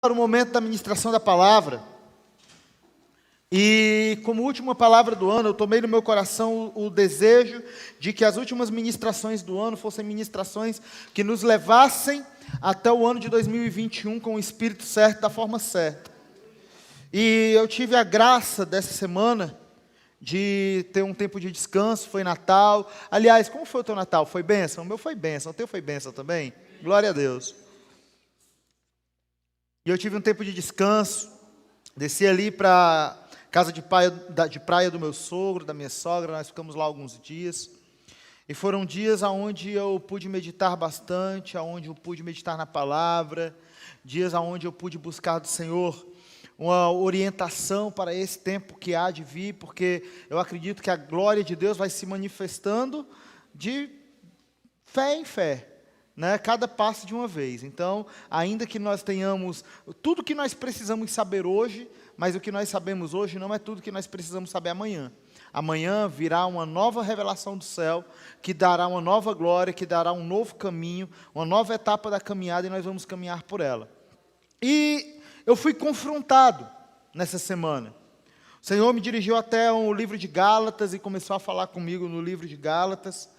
Para o momento da ministração da palavra, e como última palavra do ano, eu tomei no meu coração o desejo de que as últimas ministrações do ano fossem ministrações que nos levassem até o ano de 2021 com o Espírito certo, da forma certa. E eu tive a graça dessa semana de ter um tempo de descanso, foi Natal. Aliás, como foi o teu Natal? Foi bênção? O meu foi bênção, o teu foi bênção também? Glória a Deus. E eu tive um tempo de descanso, desci ali para casa de praia do meu sogro, da minha sogra, nós ficamos lá alguns dias. E foram dias onde eu pude meditar bastante, onde eu pude meditar na palavra, dias onde eu pude buscar do Senhor uma orientação para esse tempo que há de vir, porque eu acredito que a glória de Deus vai se manifestando de fé em fé. Cada passo de uma vez. Então, ainda que nós tenhamos tudo que nós precisamos saber hoje, mas o que nós sabemos hoje não é tudo que nós precisamos saber amanhã. Amanhã virá uma nova revelação do céu, que dará uma nova glória, que dará um novo caminho, uma nova etapa da caminhada, e nós vamos caminhar por ela. E eu fui confrontado nessa semana. O Senhor me dirigiu até o livro de Gálatas e começou a falar comigo no livro de Gálatas.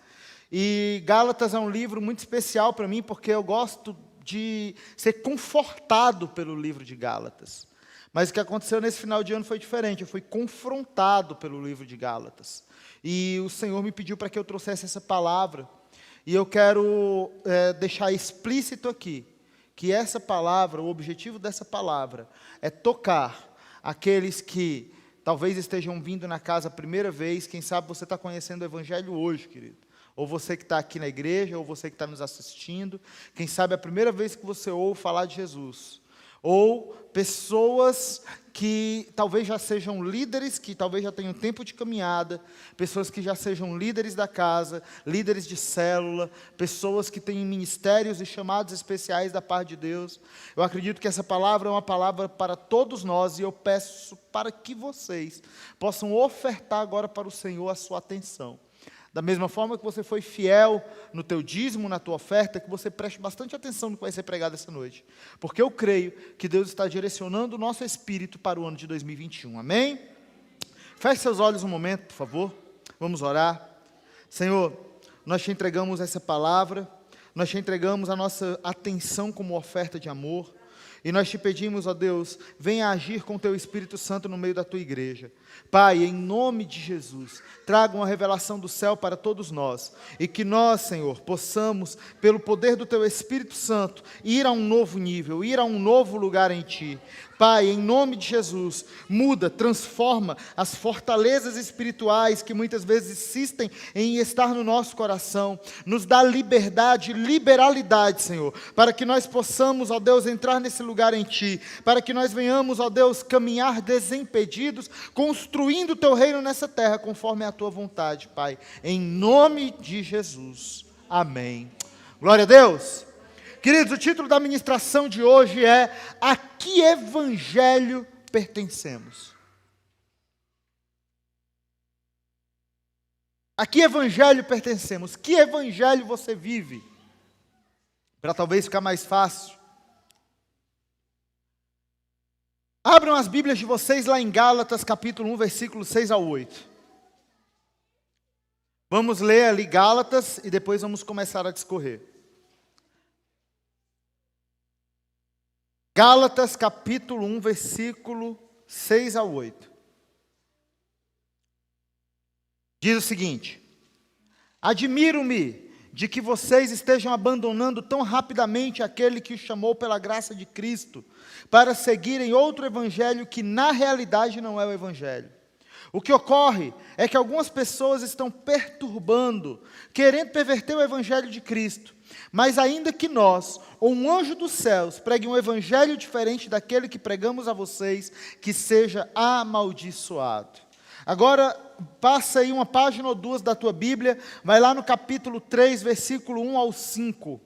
E Gálatas é um livro muito especial para mim, porque eu gosto de ser confortado pelo livro de Gálatas. Mas o que aconteceu nesse final de ano foi diferente, eu fui confrontado pelo livro de Gálatas. E o Senhor me pediu para que eu trouxesse essa palavra. E eu quero deixar explícito aqui, que essa palavra, o objetivo dessa palavra, é tocar aqueles que talvez estejam vindo na casa a primeira vez. Quem sabe você está conhecendo o Evangelho hoje, querido. Ou você que está aqui na igreja, ou você que está nos assistindo, quem sabe é a primeira vez que você ouve falar de Jesus. Ou pessoas que talvez já sejam líderes, que talvez já tenham tempo de caminhada, pessoas que já sejam líderes da casa, líderes de célula, pessoas que têm ministérios e chamados especiais da parte de Deus. Eu acredito que essa palavra é uma palavra para todos nós, e eu peço para que vocês possam ofertar agora para o Senhor a sua atenção. Da mesma forma que você foi fiel no teu dízimo, na tua oferta, que você preste bastante atenção no que vai ser pregado essa noite. Porque eu creio que Deus está direcionando o nosso espírito para o ano de 2021. Amém? Feche seus olhos um momento, por favor. Vamos orar. Senhor, nós te entregamos essa palavra, nós te entregamos a nossa atenção como oferta de amor. E nós te pedimos, ó Deus, venha agir com o teu Espírito Santo no meio da tua igreja. Pai, em nome de Jesus, traga uma revelação do céu para todos nós. E que nós, Senhor, possamos, pelo poder do teu Espírito Santo, ir a um novo nível, ir a um novo lugar em ti. Pai, em nome de Jesus, muda, transforma as fortalezas espirituais que muitas vezes insistem em estar no nosso coração. Nos dá liberdade, liberalidade, Senhor, para que nós possamos, ó Deus, entrar nesse lugar em Ti, para que nós venhamos, ó Deus, caminhar desimpedidos, construindo o Teu reino nessa terra, conforme a Tua vontade, Pai. Em nome de Jesus. Amém. Glória a Deus. Queridos, o título da ministração de hoje é: a que evangelho pertencemos? A que evangelho pertencemos? Que evangelho você vive? Para talvez ficar mais fácil, abram as Bíblias de vocês lá em Gálatas, capítulo 1, versículos 6 a 8. Vamos ler ali Gálatas e depois vamos começar a discorrer. Gálatas, capítulo 1, versículo 6 a 8. Diz o seguinte: admiro-me de que vocês estejam abandonando tão rapidamente aquele que os chamou pela graça de Cristo, para seguirem outro evangelho que na realidade não é o evangelho. O que ocorre é que algumas pessoas estão perturbando, querendo perverter o evangelho de Cristo. Mas ainda que nós, ou um anjo dos céus, pregue um evangelho diferente daquele que pregamos a vocês, que seja amaldiçoado. Agora, passa aí uma página ou duas da tua Bíblia, vai lá no capítulo 3, versículo 1 ao 5.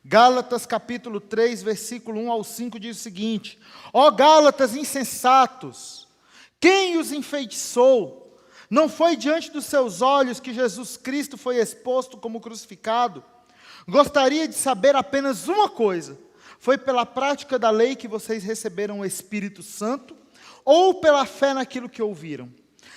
Gálatas, capítulo 3, versículo 1 ao 5, diz o seguinte: ó Gálatas insensatos, quem os enfeitiçou? Não foi diante dos seus olhos que Jesus Cristo foi exposto como crucificado? Gostaria de saber apenas uma coisa: foi pela prática da lei que vocês receberam o Espírito Santo, ou pela fé naquilo que ouviram?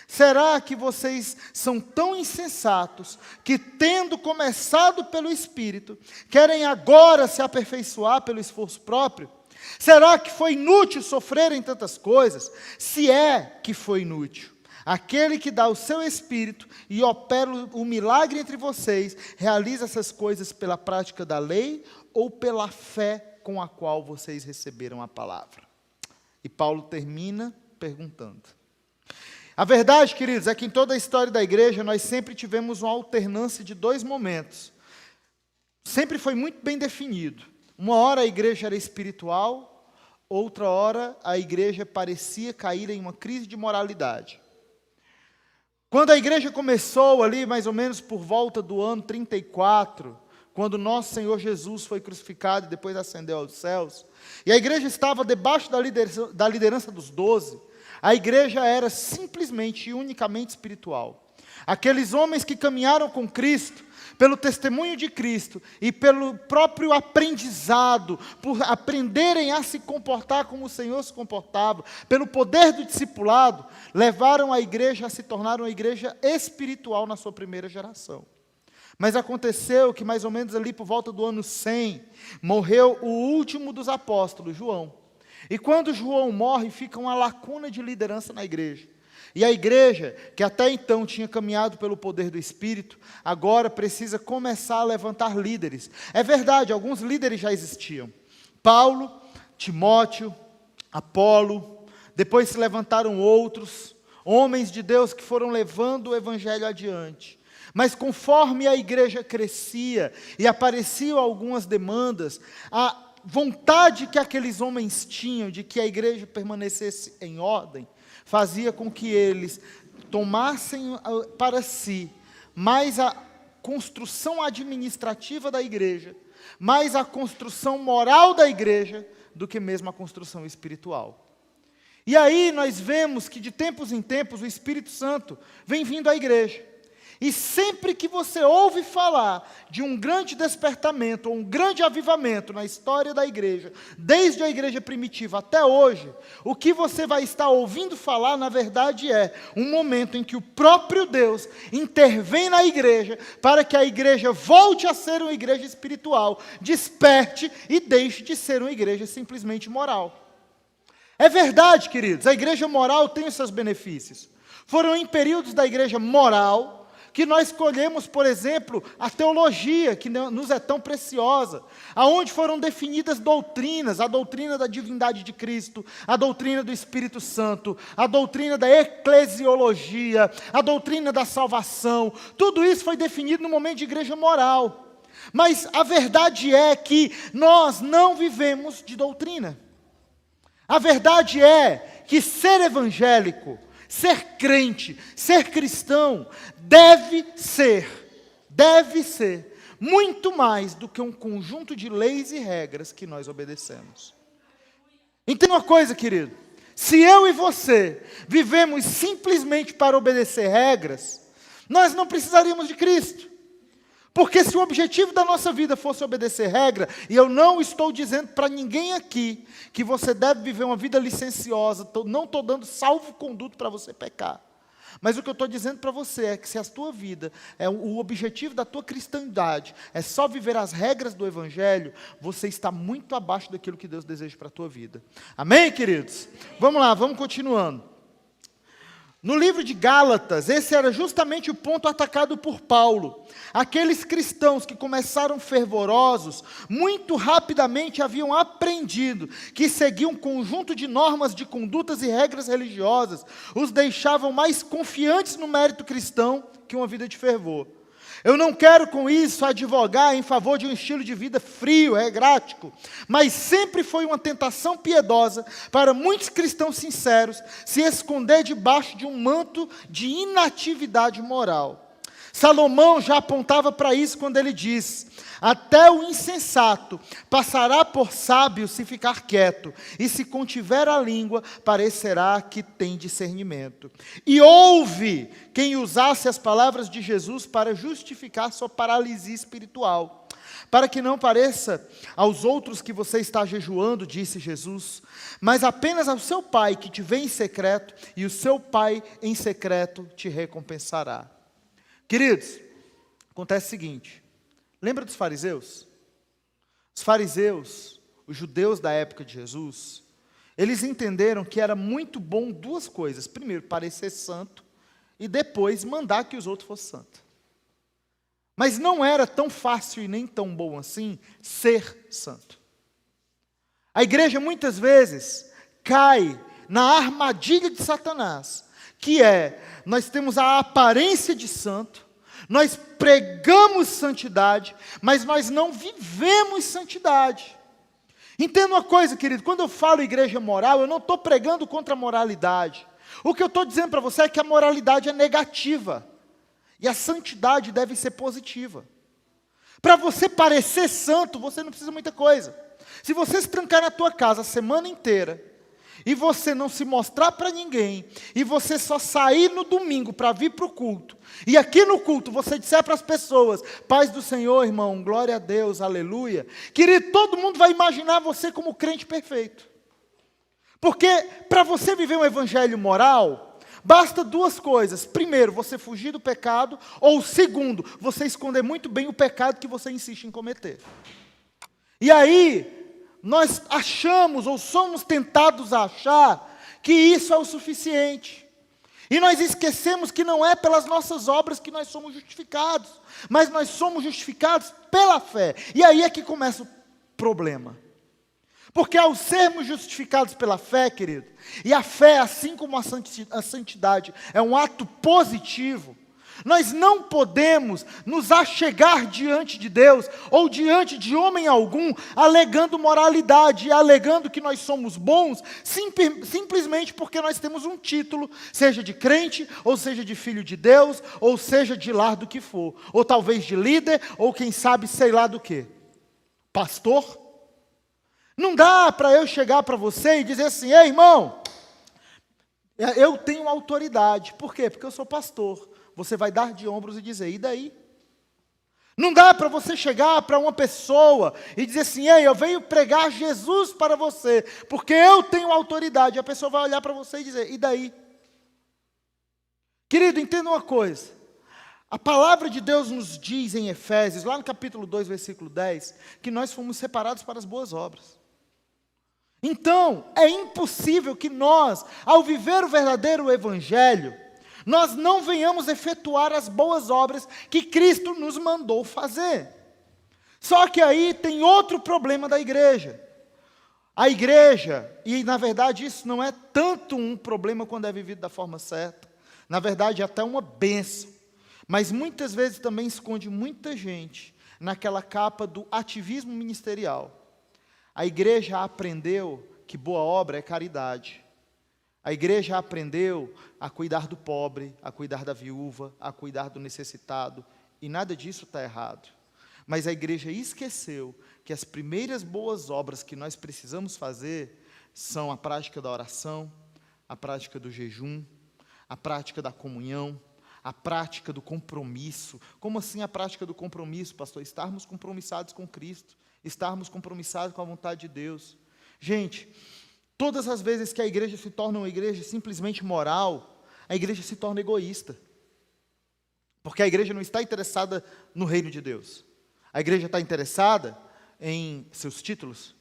Será que vocês são tão insensatos que, tendo começado pelo Espírito, querem agora se aperfeiçoar pelo esforço próprio? Será que foi inútil sofrerem tantas coisas? Se é que foi inútil, aquele que dá o seu Espírito e opera o milagre entre vocês, realiza essas coisas pela prática da lei ou pela fé com a qual vocês receberam a palavra? E Paulo termina perguntando. A verdade, queridos, é que em toda a história da igreja nós sempre tivemos uma alternância de dois momentos. Sempre foi muito bem definido. Uma hora a igreja era espiritual, outra hora a igreja parecia cair em uma crise de moralidade. Quando a igreja começou ali, mais ou menos por volta do ano 34, quando nosso Senhor Jesus foi crucificado e depois ascendeu aos céus, e a igreja estava debaixo da liderança dos 12, a igreja era simplesmente e unicamente espiritual. Aqueles homens que caminharam com Cristo, pelo testemunho de Cristo e pelo próprio aprendizado, por aprenderem a se comportar como o Senhor se comportava, pelo poder do discipulado, levaram a igreja a se tornar uma igreja espiritual na sua primeira geração. Mas aconteceu que mais ou menos ali por volta do ano 100, morreu o último dos apóstolos, João. E quando João morre, fica uma lacuna de liderança na igreja. E a igreja, que até então tinha caminhado pelo poder do Espírito, agora precisa começar a levantar líderes. É verdade, alguns líderes já existiam. Paulo, Timóteo, Apolo, depois se levantaram outros, homens de Deus que foram levando o evangelho adiante. Mas conforme a igreja crescia e apareciam algumas demandas, a vontade que aqueles homens tinham de que a igreja permanecesse em ordem, fazia com que eles tomassem para si mais a construção administrativa da igreja, mais a construção moral da igreja, do que mesmo a construção espiritual. E aí nós vemos que de tempos em tempos o Espírito Santo vem vindo à igreja. E sempre que você ouve falar de um grande despertamento, ou um grande avivamento na história da igreja, desde a igreja primitiva até hoje, o que você vai estar ouvindo falar, na verdade, é um momento em que o próprio Deus intervém na igreja, para que a igreja volte a ser uma igreja espiritual, desperte e deixe de ser uma igreja simplesmente moral. É verdade, queridos, a igreja moral tem os seus benefícios. Foram em períodos da igreja moral que nós escolhemos, por exemplo, a teologia, que nos é tão preciosa, aonde foram definidas doutrinas, a doutrina da divindade de Cristo, a doutrina do Espírito Santo, a doutrina da eclesiologia, a doutrina da salvação. Tudo isso foi definido no momento de igreja moral. Mas a verdade é que nós não vivemos de doutrina. A verdade é que ser evangélico, ser crente, ser cristão, deve ser muito mais do que um conjunto de leis e regras que nós obedecemos. Entenda uma coisa, querido, se eu e você vivemos simplesmente para obedecer regras, nós não precisaríamos de Cristo. Porque se o objetivo da nossa vida fosse obedecer regra, e eu não estou dizendo para ninguém aqui que você deve viver uma vida licenciosa, não estou dando salvo-conduto para você pecar. Mas o que eu estou dizendo para você é que se a tua vida, o objetivo da tua cristandade é só viver as regras do Evangelho, você está muito abaixo daquilo que Deus deseja para a tua vida. Amém, queridos? Vamos lá, vamos continuando. No livro de Gálatas, esse era justamente o ponto atacado por Paulo. Aqueles cristãos que começaram fervorosos, muito rapidamente haviam aprendido que seguir um conjunto de normas de condutas e regras religiosas os deixavam mais confiantes no mérito cristão que uma vida de fervor. Eu não quero com isso advogar em favor de um estilo de vida frio, regrático, mas sempre foi uma tentação piedosa para muitos cristãos sinceros se esconder debaixo de um manto de inatividade moral. Salomão já apontava para isso quando ele diz: até o insensato passará por sábio se ficar quieto, e se contiver a língua, parecerá que tem discernimento. E houve quem usasse as palavras de Jesus para justificar sua paralisia espiritual. para que não pareça aos outros que você está jejuando, disse Jesus, mas apenas ao seu Pai que te vê em secreto, e o seu Pai em secreto te recompensará. Queridos, acontece o seguinte, lembra dos fariseus? Os fariseus, os judeus da época de Jesus, eles entenderam que era muito bom duas coisas. Primeiro, parecer santo, e depois mandar que os outros fossem santos. Mas não era tão fácil e nem tão bom assim ser santo. A igreja muitas vezes cai na armadilha de Satanás, que é, nós temos a aparência de santo, nós pregamos santidade, mas nós não vivemos santidade. Entenda uma coisa, querido, quando eu falo igreja moral, eu não estou pregando contra a moralidade. O que eu estou dizendo para você é que a moralidade é negativa. E a santidade deve ser positiva. Para você parecer santo, você não precisa de muita coisa. Se você se trancar na tua casa a semana inteira, e você não se mostrar para ninguém, e você só sair no domingo para vir para o culto, e aqui no culto você disser para as pessoas, paz do Senhor, irmão, glória a Deus, aleluia, querido, todo mundo vai imaginar você como crente perfeito. Porque para você viver um evangelho moral, basta duas coisas. Primeiro, você fugir do pecado. Ou segundo, você esconder muito bem o pecado que você insiste em cometer. E aí, nós achamos ou somos tentados a achar que isso é o suficiente. E nós esquecemos que não é pelas nossas obras que nós somos justificados. Mas nós somos justificados pela fé. E aí é que começa o problema. Porque ao sermos justificados pela fé, querido, e a fé, assim como a santidade, é um ato positivo, nós não podemos nos achegar diante de Deus, ou diante de homem algum, alegando moralidade, e alegando que nós somos bons, simplesmente porque nós temos um título, seja de crente, ou seja de filho de Deus, ou seja de lar do que for, ou talvez de líder, ou quem sabe sei lá do que, pastor. Não dá para eu chegar para você e dizer assim, ei irmão, eu tenho autoridade. Por quê? Porque eu sou pastor. Você vai dar de ombros e dizer, e daí? Não dá para você chegar para uma pessoa e dizer assim, ei, eu venho pregar Jesus para você, porque eu tenho autoridade. A pessoa vai olhar para você e dizer, e daí? Querido, entenda uma coisa. A palavra de Deus nos diz em Efésios, lá no capítulo 2, versículo 10, que nós fomos separados para as boas obras. Então, é impossível que nós, ao viver o verdadeiro evangelho, nós não venhamos efetuar as boas obras que Cristo nos mandou fazer. Só que aí tem outro problema da igreja. A igreja, e na verdade isso não é tanto um problema quando é vivido da forma certa, na verdade é até uma bênção, mas muitas vezes também esconde muita gente naquela capa do ativismo ministerial. A igreja aprendeu que boa obra é caridade. A igreja aprendeu a cuidar do pobre, a cuidar da viúva, a cuidar do necessitado. E nada disso está errado. Mas a igreja esqueceu que as primeiras boas obras que nós precisamos fazer são a prática da oração, a prática do jejum, a prática da comunhão, a prática do compromisso. Como assim a prática do compromisso, pastor? Estarmos compromissados com Cristo. Estarmos compromissados com a vontade de Deus. Gente, todas as vezes que a igreja se torna uma igreja simplesmente moral, a igreja se torna egoísta. Porque a igreja não está interessada no reino de Deus. A igreja está interessada em seus títulos.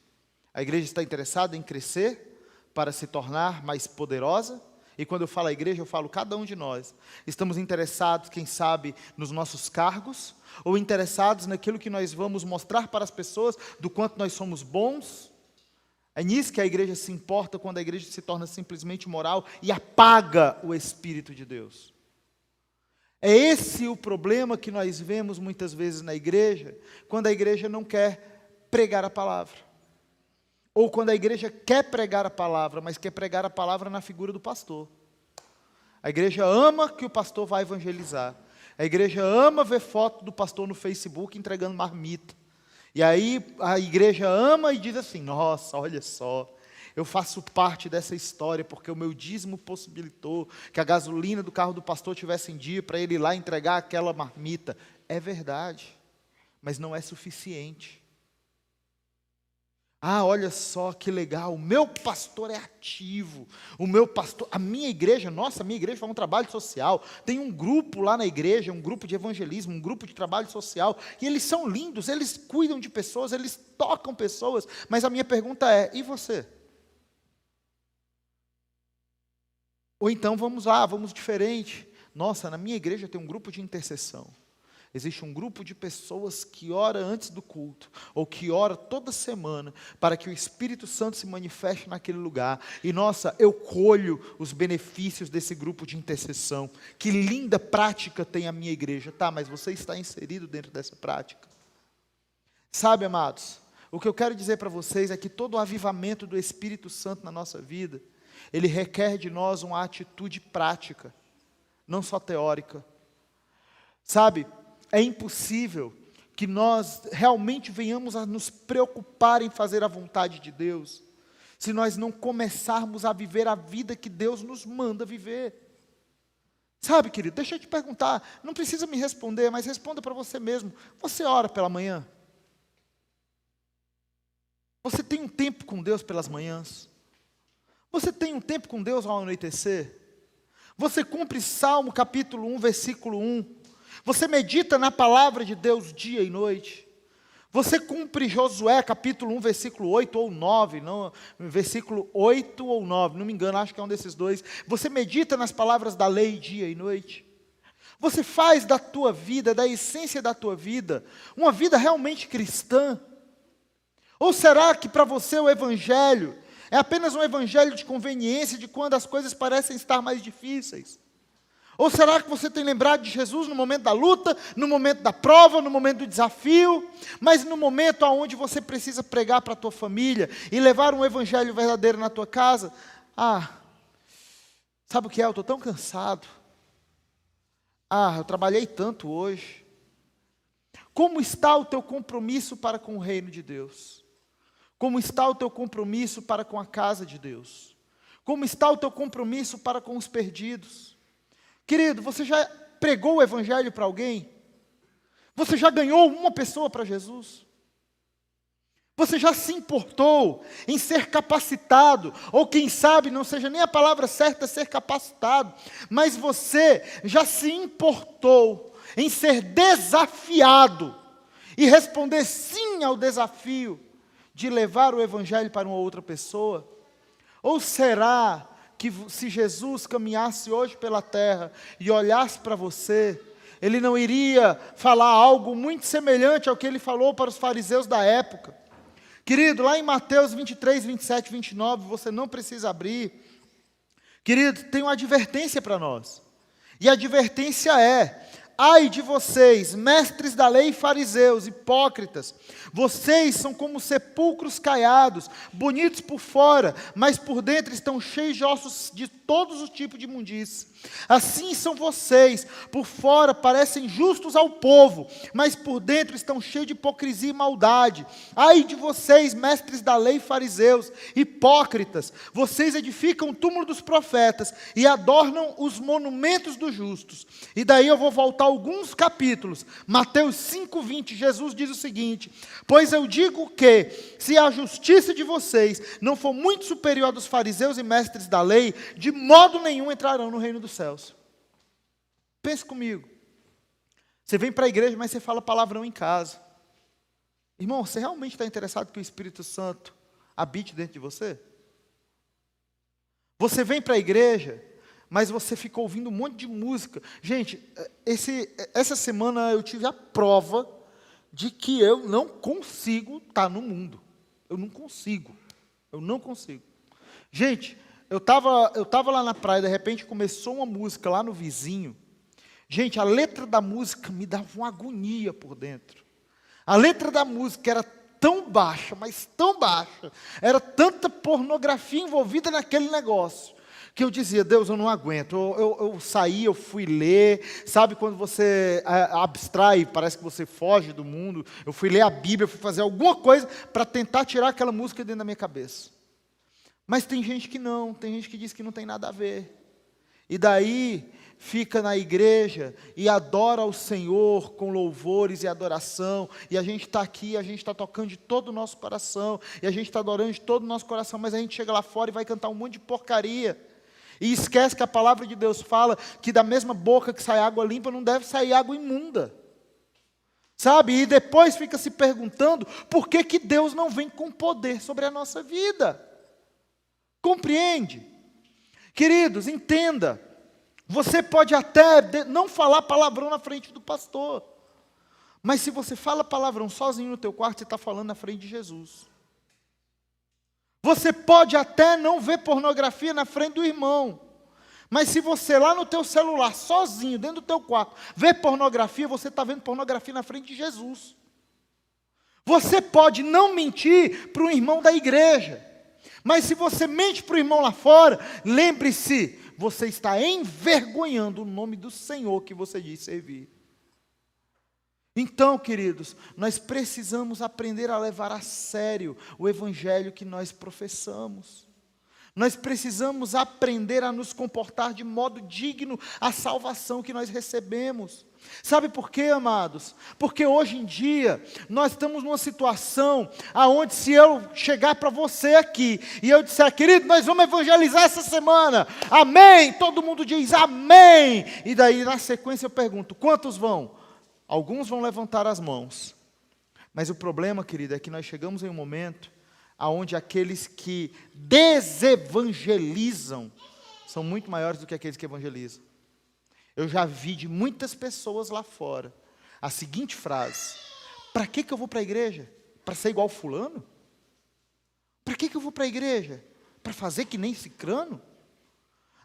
A igreja está interessada em crescer para se tornar mais poderosa. E quando eu falo a igreja, eu falo cada um de nós. Estamos interessados, quem sabe, nos nossos cargos, ou interessados naquilo que nós vamos mostrar para as pessoas, do quanto nós somos bons. É nisso que a igreja se importa, quando a igreja se torna simplesmente moral e apaga o Espírito de Deus. É esse o problema que nós vemos muitas vezes na igreja, quando a igreja não quer pregar a palavra. Ou quando a igreja quer pregar a palavra, mas quer pregar a palavra na figura do pastor. A igreja ama que o pastor vai evangelizar. A igreja ama ver foto do pastor no Facebook entregando marmita. E aí a igreja ama e diz assim, nossa, olha só, eu faço parte dessa história porque o meu dízimo possibilitou que a gasolina do carro do pastor tivesse em dia para ele ir lá entregar aquela marmita. É verdade. mas não é suficiente. Ah, olha só que legal, o meu pastor é ativo, o meu pastor, a minha igreja faz um trabalho social, tem um grupo lá na igreja, um grupo de evangelismo, um grupo de trabalho social, e eles são lindos, eles cuidam de pessoas, eles tocam pessoas, mas a minha pergunta é, e você? Ou então vamos diferente. Nossa, na minha igreja tem um grupo de intercessão. Existe um grupo de pessoas que ora antes do culto, ou que ora toda semana, para que o Espírito Santo se manifeste naquele lugar. E nossa, eu colho os benefícios desse grupo de intercessão. Que linda prática tem a minha igreja. Tá, mas você está inserido dentro dessa prática? Sabe, amados, o que eu quero dizer para vocês é que todo o avivamento do Espírito Santo na nossa vida, ele requer de nós uma atitude prática, não só teórica. Sabe, é impossível que nós realmente venhamos a nos preocupar em fazer a vontade de Deus, se nós não começarmos a viver a vida que Deus nos manda viver. Sabe, querido, deixa eu te perguntar, não precisa me responder, mas responda para você mesmo. Você ora pela manhã? Você tem um tempo com Deus pelas manhãs? Você tem um tempo com Deus ao anoitecer? Você cumpre Salmo capítulo 1, versículo 1? Você medita na palavra de Deus dia e noite? Você cumpre Josué capítulo 1, versículo 8 ou 9, não, versículo 8 ou 9, não me engano, acho que é um desses dois. Você medita nas palavras da lei dia e noite? Você faz da tua vida, da essência da tua vida, uma vida realmente cristã? Ou será que para você o evangelho é apenas um evangelho de conveniência, de quando as coisas parecem estar mais difíceis? Ou será que você tem lembrado de Jesus no momento da luta, no momento da prova, no momento do desafio, mas no momento onde você precisa pregar para a tua família e levar um evangelho verdadeiro na tua casa? Sabe o que é? Eu estou tão cansado. Eu trabalhei tanto hoje. Como está o teu compromisso para com o reino de Deus? Como está o teu compromisso para com a casa de Deus? Como está o teu compromisso para com os perdidos? Querido, você já pregou o evangelho para alguém? Você já ganhou uma pessoa para Jesus? Você já se importou em ser capacitado, ou quem sabe, não seja nem a palavra certa ser capacitado, mas você já se importou em ser desafiado e responder sim ao desafio de levar o evangelho para uma outra pessoa? Ou será que se Jesus caminhasse hoje pela terra e olhasse para você, ele não iria falar algo muito semelhante ao que ele falou para os fariseus da época? Querido, lá em Mateus 23, 27, 29, você não precisa abrir. Querido, tem uma advertência para nós. E a advertência é: ai de vocês, mestres da lei e fariseus, hipócritas, vocês são como sepulcros caiados, bonitos por fora, mas por dentro estão cheios de ossos de todos os tipos de imundície. Assim são vocês, por fora parecem justos ao povo, mas por dentro estão cheios de hipocrisia e maldade. Ai de vocês, mestres da lei e fariseus, hipócritas, vocês edificam o túmulo dos profetas e adornam os monumentos dos justos. E daí eu vou voltar alguns capítulos. Mateus 5:20, Jesus diz o seguinte: pois eu digo que, se a justiça de vocês não for muito superior à dos fariseus e mestres da lei, de modo nenhum entrarão no reino dos céus. Pense comigo. Você vem para a igreja, mas você fala palavrão em casa. Irmão, você realmente está interessado que o Espírito Santo habite dentro de você? Você vem para a igreja, mas você fica ouvindo um monte de música. Gente, essa semana eu tive a prova de que eu não consigo estar no mundo. Eu não consigo. Gente, eu tava lá na praia, de repente começou uma música lá no vizinho. Gente, a letra da música me dava uma agonia por dentro. A letra da música era tão baixa, mas tão baixa, era tanta pornografia envolvida naquele negócio, que eu dizia: Deus, eu não aguento. Eu saí, eu fui ler, sabe quando você abstrai, parece que você foge do mundo. Eu fui ler a Bíblia, fui fazer alguma coisa para tentar tirar aquela música dentro da minha cabeça. Mas tem gente que não, tem gente que diz que não tem nada a ver. E daí fica na igreja e adora o Senhor com louvores e adoração, e a gente está aqui, a gente está tocando de todo o nosso coração, e a gente está adorando de todo o nosso coração, mas a gente chega lá fora e vai cantar um monte de porcaria, e esquece que a palavra de Deus fala que da mesma boca que sai água limpa, não deve sair água imunda. Sabe? E depois fica se perguntando por que que Deus não vem com poder sobre a nossa vida. Compreende? Queridos, entenda. Você pode até não falar palavrão na frente do pastor. Mas se você fala palavrão sozinho no teu quarto, você está falando na frente de Jesus. Você pode até não ver pornografia na frente do irmão. Mas se você lá no teu celular, sozinho, dentro do teu quarto, vê pornografia, você está vendo pornografia na frente de Jesus. Você pode não mentir para um irmão da igreja. Mas se você mente para o irmão lá fora, lembre-se, você está envergonhando o nome do Senhor que você diz servir. Então, queridos, nós precisamos aprender a levar a sério o evangelho que nós professamos. Nós precisamos aprender a nos comportar de modo digno à salvação que nós recebemos. Sabe por quê, amados? Porque hoje em dia, nós estamos numa situação onde se eu chegar para você aqui, e eu disser, querido, nós vamos evangelizar essa semana, amém? Todo mundo diz amém, e daí na sequência eu pergunto, quantos vão? Alguns vão levantar as mãos, mas o problema, querido, é que nós chegamos em um momento aonde aqueles que desevangelizam são muito maiores do que aqueles que evangelizam. Eu já vi de muitas pessoas lá fora a seguinte frase: para que eu vou para a igreja? Para ser igual fulano? Para que eu vou para a igreja? Para fazer que nem cicrano?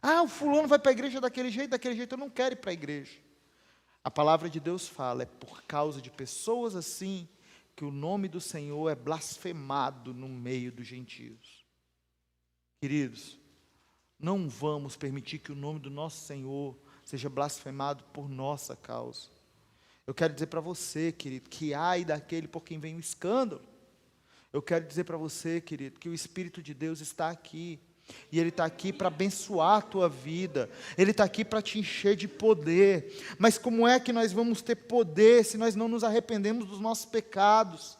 Ah, o fulano vai para a igreja daquele jeito, eu não quero ir para a igreja. A palavra de Deus fala, é por causa de pessoas assim que o nome do Senhor é blasfemado no meio dos gentios. Queridos, não vamos permitir que o nome do nosso Senhor seja blasfemado por nossa causa. Eu quero dizer para você, querido, que ai daquele por quem vem o escândalo. Eu quero dizer para você, querido, que o Espírito de Deus está aqui. E Ele está aqui para abençoar a tua vida. Ele está aqui para te encher de poder. Mas como é que nós vamos ter poder se nós não nos arrependemos dos nossos pecados?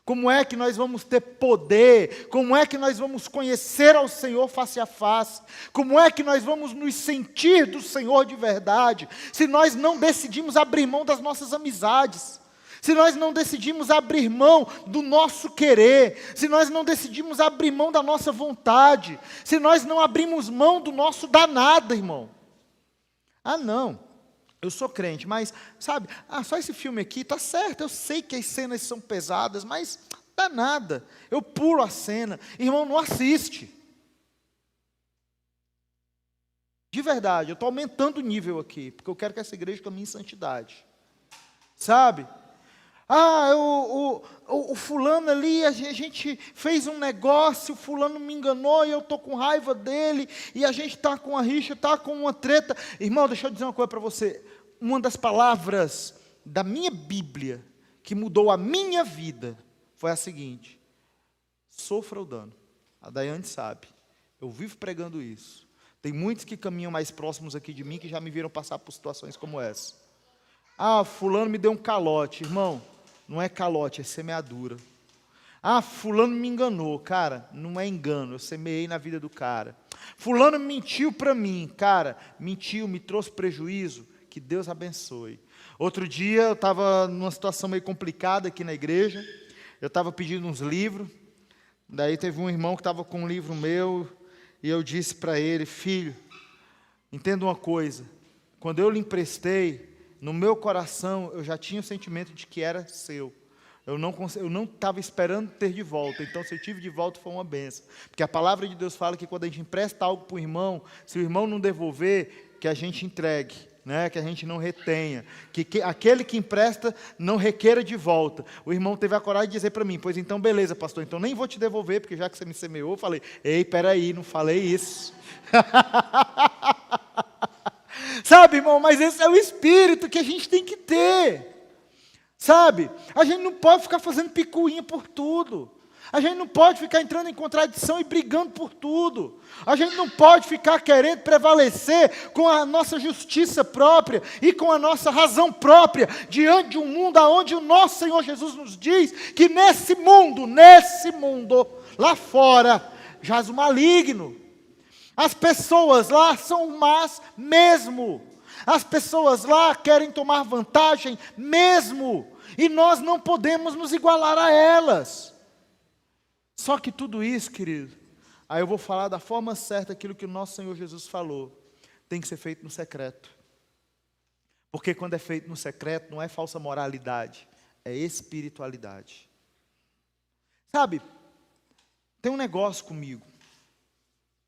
Como é que nós vamos ter poder? Como é que nós vamos conhecer ao Senhor face a face? Como é que nós vamos nos sentir do Senhor de verdade? Se nós não decidimos abrir mão das nossas amizades, se nós não decidimos abrir mão do nosso querer, se nós não decidimos abrir mão da nossa vontade, se nós não abrimos mão do nosso danado, irmão. Ah, não, eu sou crente, mas, sabe, só esse filme aqui, tá certo, eu sei que as cenas são pesadas, mas dá nada, eu pulo a cena. Irmão, não assiste. De verdade, eu estou aumentando o nível aqui, porque eu quero que essa igreja caminhe em santidade. Sabe? O fulano ali, a gente fez um negócio, o fulano me enganou e eu estou com raiva dele, e a gente está com uma rixa, está com uma treta. Irmão, deixa eu dizer uma coisa para você. Uma das palavras da minha Bíblia que mudou a minha vida foi a seguinte: sofra o dano. A Daiane sabe, eu vivo pregando isso. Tem muitos que caminham mais próximos aqui de mim que já me viram passar por situações como essa. Fulano me deu um calote. Irmão, não é calote, é semeadura. Fulano me enganou. Cara, não é engano, eu semeei na vida do cara. Fulano mentiu para mim. Cara, mentiu, me trouxe prejuízo. Que Deus abençoe. Outro dia eu estava numa situação meio complicada aqui na igreja. Eu estava pedindo uns livros. Daí teve um irmão que estava com um livro meu. E eu disse para ele: filho, entenda uma coisa. Quando eu lhe emprestei, no meu coração, eu já tinha o sentimento de que era seu. Eu não estava esperando ter de volta. Então, se eu tive de volta, foi uma bênção. Porque a palavra de Deus fala que quando a gente empresta algo para o irmão, se o irmão não devolver, que a gente entregue, né? Que a gente não retenha. Que aquele que empresta não requeira de volta. O irmão teve a coragem de dizer para mim: pois então, beleza, pastor, então nem vou te devolver, porque já que você me semeou, eu falei: ei, peraí, não falei isso. Sabe, irmão, mas esse é o espírito que a gente tem que ter. Sabe, a gente não pode ficar fazendo picuinha por tudo. A gente não pode ficar entrando em contradição e brigando por tudo. A gente não pode ficar querendo prevalecer com a nossa justiça própria e com a nossa razão própria diante de um mundo onde o nosso Senhor Jesus nos diz que nesse mundo, lá fora, jaz o maligno. As pessoas lá são más mesmo. As pessoas lá querem tomar vantagem mesmo. E nós não podemos nos igualar a elas. Só que tudo isso, querido, aí eu vou falar da forma certa aquilo que o nosso Senhor Jesus falou. Tem que ser feito no secreto. Porque quando é feito no secreto, não é falsa moralidade, é espiritualidade. Sabe, tem um negócio comigo.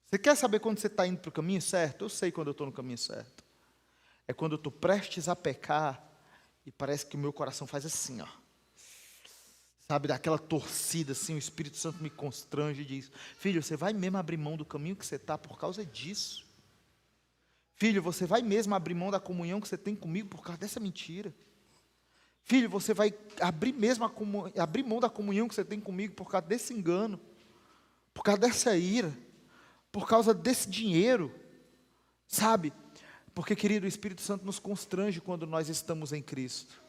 Você quer saber quando você está indo para o caminho certo? Eu sei quando eu estou no caminho certo. É quando eu estou prestes a pecar e parece que o meu coração faz assim, ó. Sabe, daquela torcida assim, o Espírito Santo me constrange e diz: filho, você vai mesmo abrir mão do caminho que você está por causa disso? Filho, você vai mesmo abrir mão da comunhão que você tem comigo por causa dessa mentira? Filho, você vai abrir mão da comunhão que você tem comigo por causa desse engano? Por causa dessa ira? Por causa desse dinheiro? Sabe? Porque, querido, o Espírito Santo nos constrange quando nós estamos em Cristo.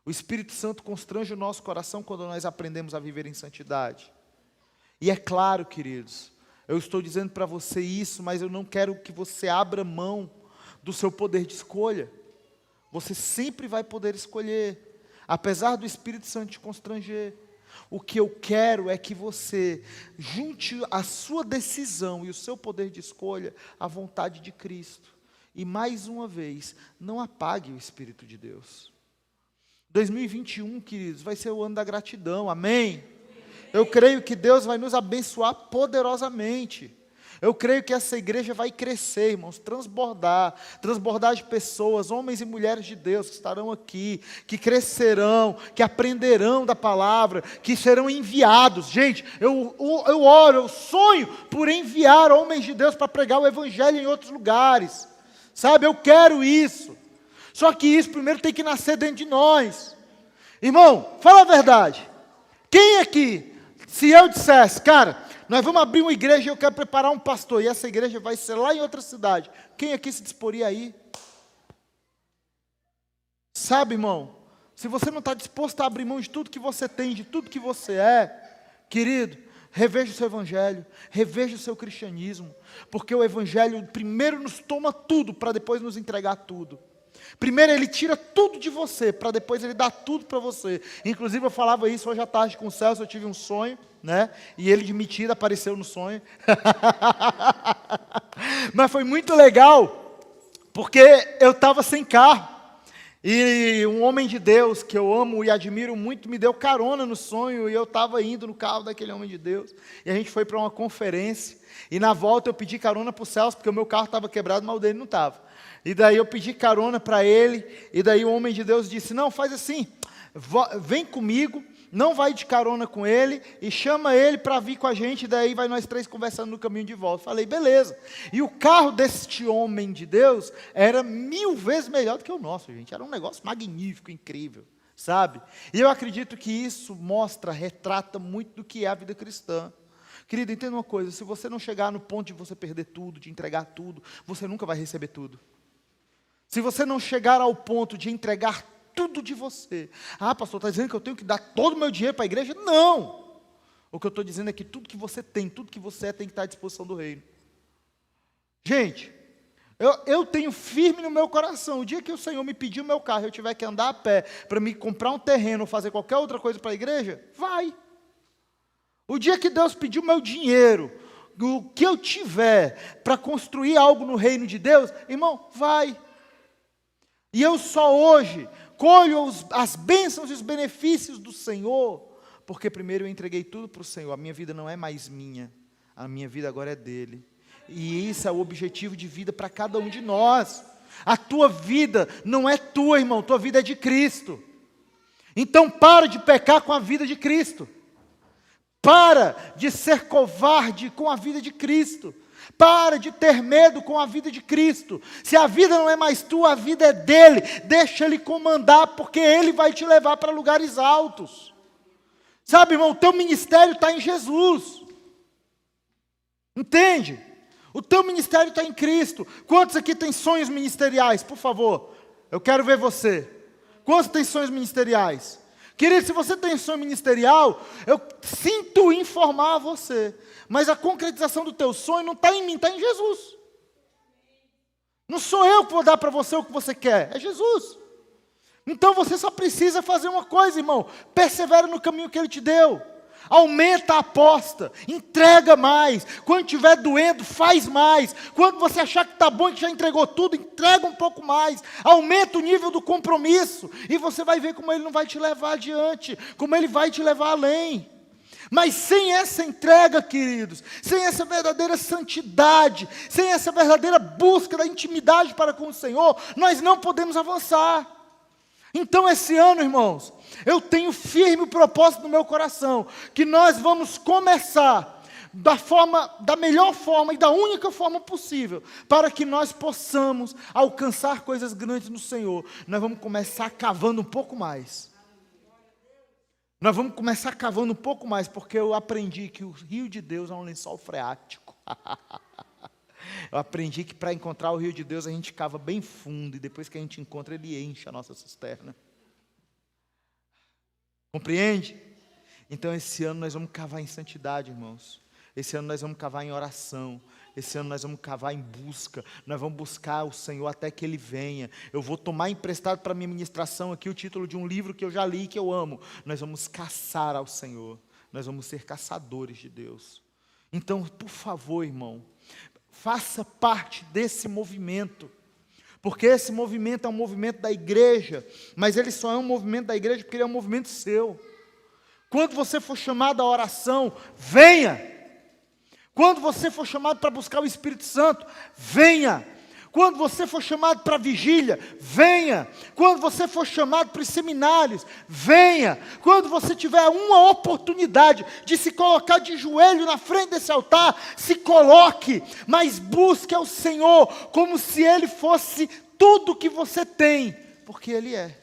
O Espírito Santo constrange o nosso coração quando nós aprendemos a viver em santidade. E é claro, queridos, eu estou dizendo para você isso, mas eu não quero que você abra mão do seu poder de escolha. Você sempre vai poder escolher, apesar do Espírito Santo te constranger. O que eu quero é que você junte a sua decisão e o seu poder de escolha à vontade de Cristo. E mais uma vez, não apague o Espírito de Deus. 2021, queridos, vai ser o ano da gratidão, amém? Eu creio que Deus vai nos abençoar poderosamente. Eu creio que essa igreja vai crescer, irmãos, transbordar de pessoas, homens e mulheres de Deus que estarão aqui, que crescerão, que aprenderão da palavra, que serão enviados. Gente, eu oro, eu sonho por enviar homens de Deus para pregar o evangelho em outros lugares. Sabe, eu quero isso. Só que isso primeiro tem que nascer dentro de nós. Irmão, fala a verdade. Quem aqui, se eu dissesse, cara, nós vamos abrir uma igreja e eu quero preparar um pastor, e essa igreja vai ser lá em outra cidade, quem aqui se disporia aí? Sabe, irmão, se você não está disposto a abrir mão de tudo que você tem, de tudo que você é, querido, reveja o seu evangelho, reveja o seu cristianismo, porque o evangelho primeiro nos toma tudo, para depois nos entregar tudo. Primeiro ele tira tudo de você, para depois ele dar tudo para você. Inclusive eu falava isso hoje à tarde com o Celso, eu tive um sonho, né? E ele de mentira apareceu no sonho. Mas foi muito legal, porque eu estava sem carro. E um homem de Deus, que eu amo e admiro muito, me deu carona no sonho, e eu estava indo no carro daquele homem de Deus. E a gente foi para uma conferência, e na volta eu pedi carona para o Celso, porque o meu carro estava quebrado, mas o dele não estava. E daí eu pedi carona para ele, e daí o homem de Deus disse: não, faz assim, vem comigo, não vai de carona com ele, e chama ele para vir com a gente, e daí vai nós três conversando no caminho de volta. Falei, beleza. E o carro deste homem de Deus era 1000 vezes melhor do que o nosso, gente. Era um negócio magnífico, incrível, sabe? E eu acredito que isso retrata muito do que é a vida cristã. Querido, entenda uma coisa, se você não chegar no ponto de você perder tudo, de entregar tudo, você nunca vai receber tudo. Se você não chegar ao ponto de entregar tudo de você, pastor, está dizendo que eu tenho que dar todo o meu dinheiro para a igreja? Não! O que eu estou dizendo é que tudo que você tem, tudo que você é, tem que estar à disposição do reino. Gente, eu tenho firme no meu coração, o dia que o Senhor me pedir o meu carro, eu tiver que andar a pé, para me comprar um terreno, ou fazer qualquer outra coisa para a igreja, vai. O dia que Deus pedir o meu dinheiro, o que eu tiver, para construir algo no reino de Deus, irmão, vai. E eu só hoje colho as bênçãos e os benefícios do Senhor, porque primeiro eu entreguei tudo para o Senhor. A minha vida não é mais minha, a minha vida agora é dele. E isso é o objetivo de vida para cada um de nós. A tua vida não é tua, irmão, tua vida é de Cristo. Então para de pecar com a vida de Cristo. Para de ser covarde com a vida de Cristo. Para de ter medo com a vida de Cristo. Se a vida não é mais tua, a vida é dele. Deixa ele comandar, porque ele vai te levar para lugares altos. Sabe, irmão, o teu ministério está em Jesus. Entende? O teu ministério está em Cristo. Quantos aqui têm sonhos ministeriais? Por favor, eu quero ver você. Quantos têm sonhos ministeriais? Querido, se você tem sonho ministerial, eu sinto informar você. Mas a concretização do teu sonho não está em mim, está em Jesus. Não sou eu que vou dar para você o que você quer, é Jesus. Então você só precisa fazer uma coisa, irmão. Persevera no caminho que Ele te deu. Aumenta a aposta, entrega mais. Quando estiver doendo, faz mais. Quando você achar que está bom e que já entregou tudo, entrega um pouco mais. Aumenta o nível do compromisso. E você vai ver como Ele não vai te levar adiante, como Ele vai te levar além. Mas sem essa entrega, queridos, sem essa verdadeira santidade, sem essa verdadeira busca da intimidade para com o Senhor, nós não podemos avançar. Então esse ano, irmãos, eu tenho firme o propósito no meu coração, que nós vamos começar da melhor forma e da única forma possível, para que nós possamos alcançar coisas grandes no Senhor. Nós vamos começar cavando um pouco mais. Nós vamos começar cavando um pouco mais, porque eu aprendi que o rio de Deus é um lençol freático. Eu aprendi que para encontrar o rio de Deus a gente cava bem fundo, e depois que a gente encontra, ele enche a nossa cisterna. Compreende? Então esse ano nós vamos cavar em santidade, irmãos. Esse ano nós vamos cavar em oração. Esse ano nós vamos cavar em busca. Nós vamos buscar o Senhor até que Ele venha. Eu vou tomar emprestado para a minha ministração aqui o título de um livro que eu já li e que eu amo. Nós vamos caçar ao Senhor. Nós vamos ser caçadores de Deus. Então, por favor, irmão, faça parte desse movimento. Porque esse movimento é um movimento da igreja. Mas ele só é um movimento da igreja porque ele é um movimento seu. Quando você for chamado à oração, venha. Quando você for chamado para buscar o Espírito Santo, venha. Quando você for chamado para a vigília, venha. Quando você for chamado para os seminários, venha. Quando você tiver uma oportunidade de se colocar de joelho na frente desse altar, se coloque, mas busque ao Senhor como se Ele fosse tudo que você tem, porque Ele é.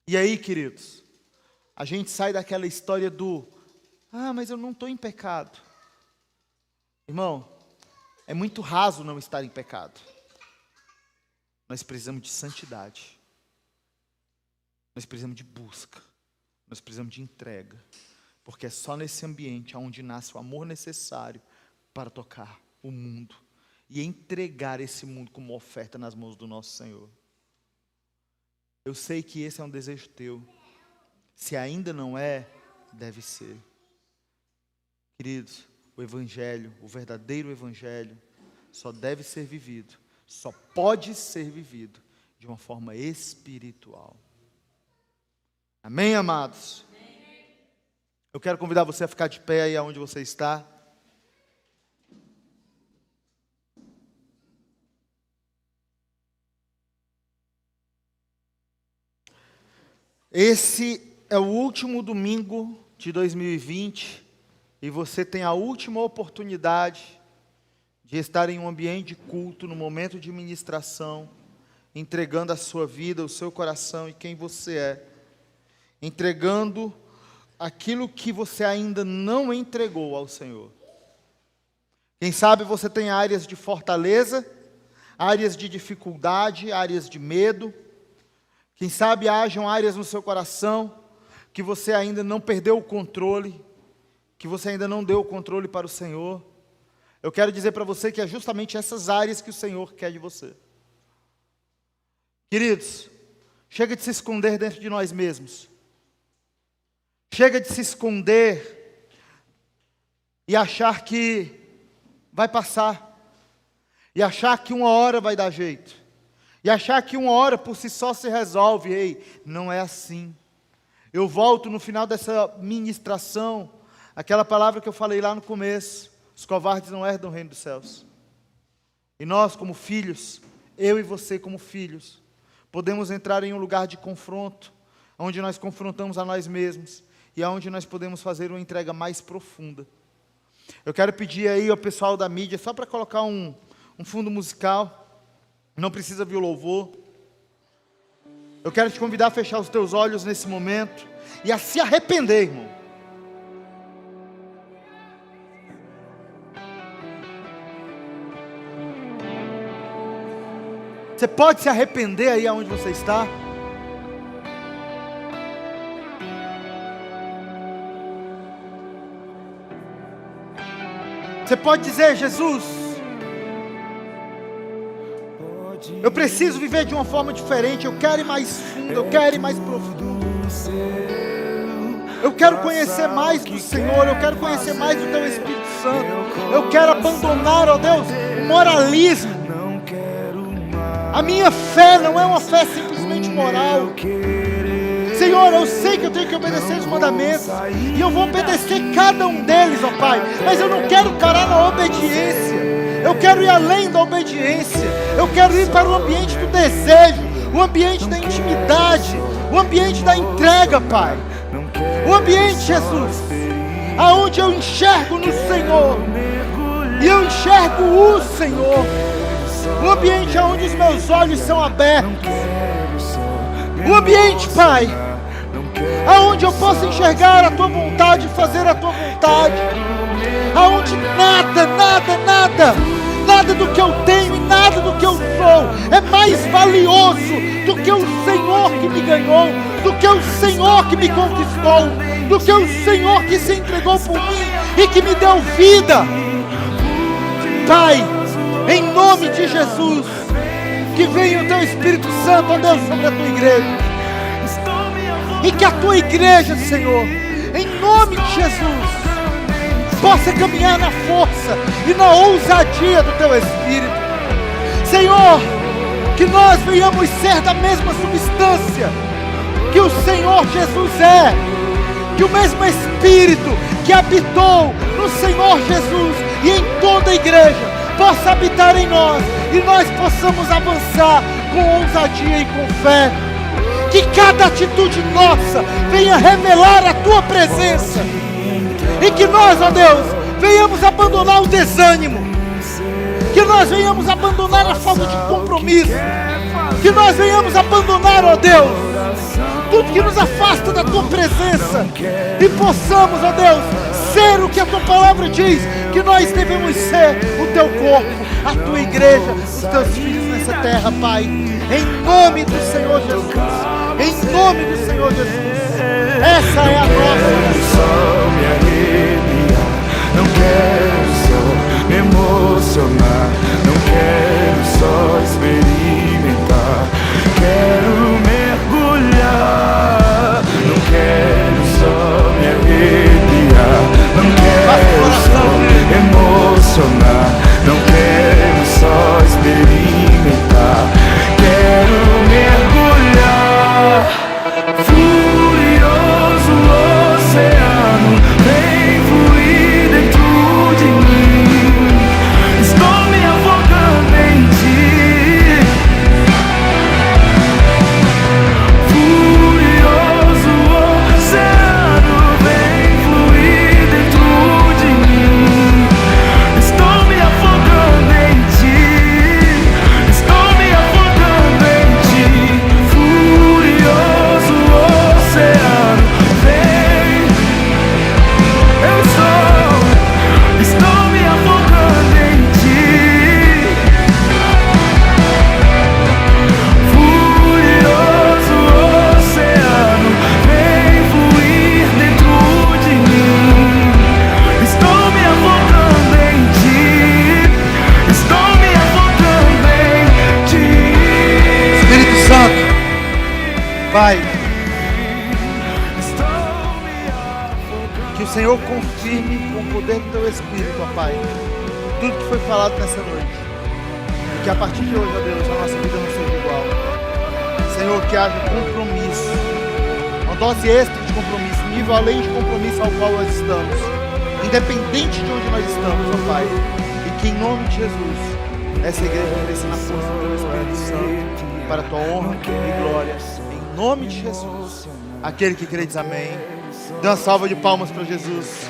E aí, queridos, a gente sai daquela história do, mas eu não estou em pecado. Irmão, é muito raso não estar em pecado. Nós precisamos de santidade. Nós precisamos de busca. Nós precisamos de entrega. Porque é só nesse ambiente onde nasce o amor necessário para tocar o mundo e entregar esse mundo como oferta nas mãos do nosso Senhor. Eu sei que esse é um desejo teu. Se ainda não é, deve ser. Queridos, o Evangelho, o verdadeiro Evangelho, só deve ser vivido, só pode ser vivido de uma forma espiritual. Amém, amados? Amém. Eu quero convidar você a ficar de pé aí onde você está. Esse é o último domingo de 2020 e você tem a última oportunidade de estar em um ambiente de culto, no momento de ministração, entregando a sua vida, o seu coração e quem você é, entregando aquilo que você ainda não entregou ao Senhor. Quem sabe você tem áreas de fortaleza, áreas de dificuldade, áreas de medo. Quem sabe hajam áreas no seu coração que você ainda não perdeu o controle, que você ainda não deu o controle para o Senhor. Eu quero dizer para você que é justamente essas áreas que o Senhor quer de você. Queridos, chega de se esconder dentro de nós mesmos. Chega de se esconder e achar que vai passar. E achar que uma hora vai dar jeito. E achar que uma hora por si só se resolve. Ei, não é assim. Eu volto no final dessa ministração, aquela palavra que eu falei lá no começo. Os covardes não herdam o reino dos céus. E nós como filhos, eu e você como filhos, podemos entrar em um lugar de confronto, onde nós confrontamos a nós mesmos, e onde nós podemos fazer uma entrega mais profunda. Eu quero pedir aí ao pessoal da mídia, só para colocar um fundo musical, não precisa vir o louvor. Eu quero te convidar a fechar os teus olhos nesse momento e a se arrepender, irmão. Você pode se arrepender aí aonde você está? Você pode dizer: Jesus, eu preciso viver de uma forma diferente. Eu quero ir mais fundo, eu quero ir mais profundo. Eu quero conhecer mais do Senhor, eu quero conhecer mais do Teu Espírito Santo. Eu quero abandonar, ó Deus, o moralismo. A minha fé não é uma fé simplesmente moral. Senhor, eu sei que eu tenho que obedecer os mandamentos, e eu vou obedecer cada um deles, ó Pai. Mas eu não quero parar na obediência. Eu quero ir além da obediência. Eu quero ir para o ambiente do desejo, o ambiente da intimidade, o ambiente da entrega, Pai. O ambiente, Jesus, aonde eu enxergo no Senhor, e eu enxergo o Senhor. O ambiente onde os meus olhos são abertos. O ambiente, Pai, aonde eu posso enxergar a Tua vontade e fazer a Tua vontade. Aonde nada do que eu tenho e nada do que eu sou é mais valioso do que o Senhor que me ganhou, do que o Senhor que me conquistou, do que o Senhor que se entregou por mim e que me deu vida. Pai, em nome de Jesus, que venha o Teu Espírito Santo, ó Deus, sobre a Tua igreja, e que a Tua igreja, Senhor, em nome de Jesus, possa caminhar na força e na ousadia do Teu Espírito. Senhor, que nós venhamos ser da mesma substância que o Senhor Jesus é, que o mesmo Espírito que habitou no Senhor Jesus e em toda a igreja possa habitar em nós, e nós possamos avançar com ousadia e com fé. Que cada atitude nossa venha revelar a Tua presença, e que nós, ó Deus, venhamos abandonar o desânimo, que nós venhamos abandonar a falta de compromisso, que nós venhamos abandonar, ó Deus, tudo que nos afasta da Tua presença, e possamos, ó Deus, ser o que a Tua palavra diz que nós devemos ser: o Teu corpo, a Tua igreja, os Teus filhos nessa terra, Pai. Em nome do Senhor Jesus, em nome do Senhor Jesus, essa é a nossa oração. Me arrepiar, não quero só me emocionar, não quero só experimentar, quero mergulhar, não quero só me arrepiar, não quero só me emocionar, não quero só experimentar, quero mergulhar. Furioso oceano, vem fluir dentro de mim. Estou me afogando em Ti. Furioso oceano, vem fluir dentro de mim. Estou me afogando em Ti. Estou me afogando em Ti. Furioso oceano, vem. Estou me afogando em Ti. Furioso oceano, vem fluir dentro de mim. Estou me afogando em Ti. Estou me afogando em Ti. Espírito Santo, Pai, que o Senhor confirme com o poder do Teu Espírito, ó Pai, tudo que foi falado nessa noite, e que a partir de hoje, ó Deus, a nossa vida não seja igual. Senhor, que haja compromisso, uma dose extra de compromisso, nível além de compromisso ao qual nós estamos, independente de onde nós estamos, ó Pai, e que em nome de Jesus, essa igreja cresça na força do Teu Espírito Santo, para a Tua honra e glória, em nome de Jesus. Aquele que crê diz amém. Dê uma salva de palmas para Jesus.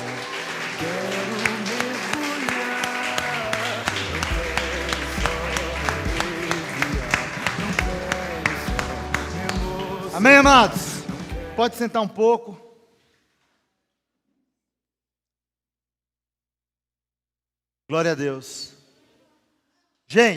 Amém, amados? Pode sentar um pouco. Glória a Deus. Gente.